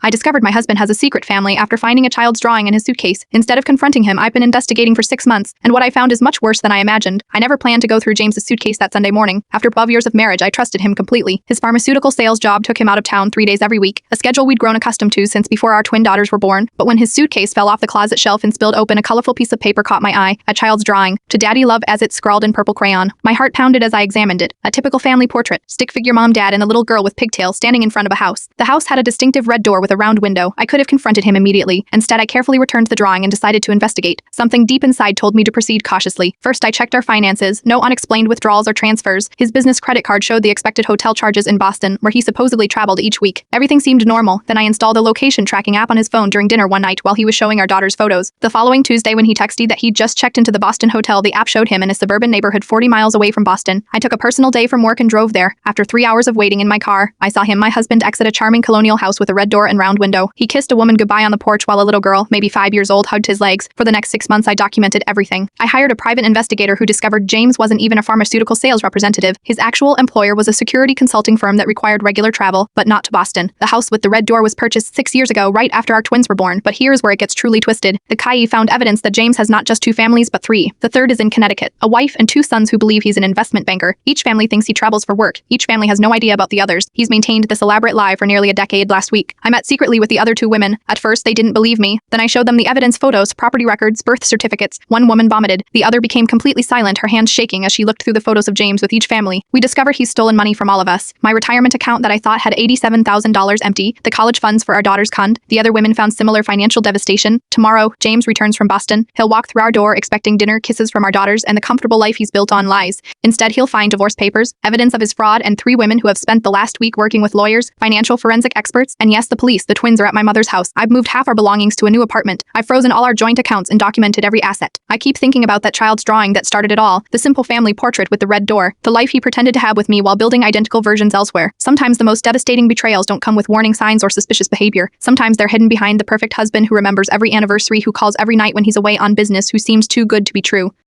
I discovered my husband has a secret family after finding a child's drawing in his suitcase. Instead of confronting him, I've been investigating for 6 months, and what I found is much worse than I imagined. I never planned to go through James's suitcase that Sunday morning. After 12 years of marriage, I trusted him completely. His pharmaceutical sales job took him out of town 3 days every week, a schedule we'd grown accustomed to since before our twin daughters were born. But when his suitcase fell off the closet shelf and spilled open, a colorful piece of paper caught my eye, a child's drawing, "To Daddy Love," as it scrawled in purple crayon. My heart pounded as I examined it. A typical family portrait, stick figure mom, dad, and a little girl with pigtails standing in front of a house. The house had a distinctive red door with a round window. I could have confronted him immediately. Instead, I carefully returned the drawing and decided to investigate. Something deep inside told me to proceed cautiously. First, I checked our finances. No unexplained withdrawals or transfers. His business credit card showed the expected hotel charges in Boston, where he supposedly traveled each week. Everything seemed normal. Then I installed a location tracking app on his phone during dinner one night while he was showing our daughter's photos. The following Tuesday, when he texted that he'd just checked into the Boston hotel, the app showed him in a suburban neighborhood 40 miles away from Boston. I took a personal day from work and drove there. After 3 hours of waiting in my car, I saw him, my husband, exit a charming colonial house with a red door and round window. He kissed a woman goodbye on the porch while a little girl, maybe 5 years old, hugged his legs. For the next 6 months, I documented everything. I hired a private investigator who discovered James wasn't even a pharmaceutical sales representative. His actual employer was a security consulting firm that required regular travel, but not to Boston. The house with the red door was purchased 6 years ago, right after our twins were born. But here's where it gets truly twisted. The CIE found evidence that James has not just 2 families, but 3. The third is in Connecticut. A wife and 2 sons who believe he's an investment banker. Each family thinks he travels for work. Each family has no idea about the others. He's maintained this elaborate lie for nearly a decade. Last week, I met secretly with the other 2 women. At first, they didn't believe me. Then I showed them the evidence, photos, property records, birth certificates. One woman vomited. The other became completely silent, her hands shaking as she looked through the photos of James with each family. We discovered he's stolen money from all of us. My retirement account that I thought had $87,000 empty, the college funds for our daughter's cund. The other women found similar financial devastation. Tomorrow, James returns from Boston. He'll walk through our door expecting dinner, kisses from our daughters, and the comfortable life he's built on lies. Instead, he'll find divorce papers, evidence of his fraud, and 3 women who have spent the last week working with lawyers, financial forensic experts, and yes, the police. The twins are at my mother's house. I've moved half our belongings to a new apartment. I've frozen all our joint accounts and documented every asset. I keep thinking about that child's drawing that started it all, the simple family portrait with the red door, the life he pretended to have with me while building identical versions elsewhere. Sometimes the most devastating betrayals don't come with warning signs or suspicious behavior. Sometimes they're hidden behind the perfect husband who remembers every anniversary, who calls every night when he's away on business, who seems too good to be true.